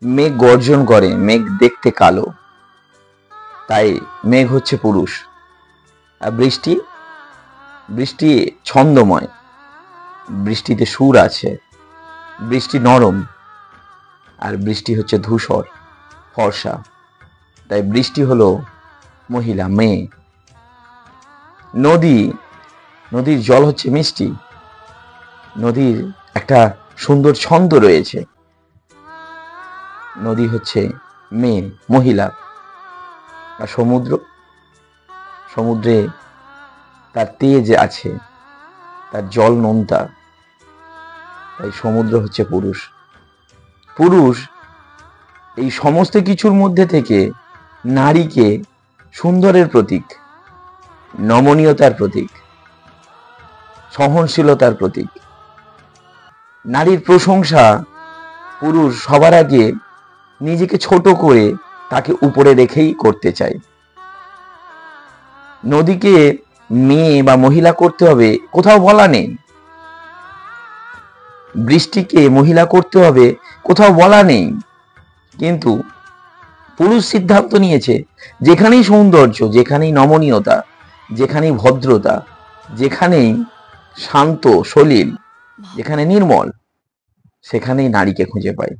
মেঘ গর্জন করে, মেঘ দেখতে কালো, তাই মেঘ হচ্ছে পুরুষ। আর বৃষ্টি, বৃষ্টি ছন্দময়, বৃষ্টিতে সুর আছে, বৃষ্টি নরম, আর বৃষ্টি হচ্ছে ধূসর, ফর্সা, তাই বৃষ্টি হলো মহিলা, মেয়ে। নদী, নদীর জল হচ্ছে মিষ্টি, নদীর একটা সুন্দর ছন্দ রয়েছে। নদী হচ্ছে মেয়ে, মহিলা। আর সমুদ্র, সমুদ্রে তার তেজ আছে, তার জল নোনতা, তাই সমুদ্র হচ্ছে পুরুষ। পুরুষ এই সমস্ত কিছুর মধ্যে থেকে নারীকে সুন্দরের প্রতীক, নমনীয়তার প্রতীক, সহনশীলতার প্রতীক। নারীর প্রশংসা পুরুষ সবার আগে নিজেকে ছোট করে তাকে উপরে রেখেই করতে চায়। নদীকে মেয়ে বা মহিলা করতে হবে কোথাও বলা নেই, বৃষ্টিকে মহিলা করতে হবে কোথাও বলা নেই, কিন্তু পুরুষ সিদ্ধান্ত নিয়েছে যেখানেই সৌন্দর্য, যেখানেই নমনীয়তা, যেখানেই ভদ্রতা, যেখানেই শান্ত সলিল, যেখানে নির্মল, সেখানেই নারীকে খুঁজে পায়।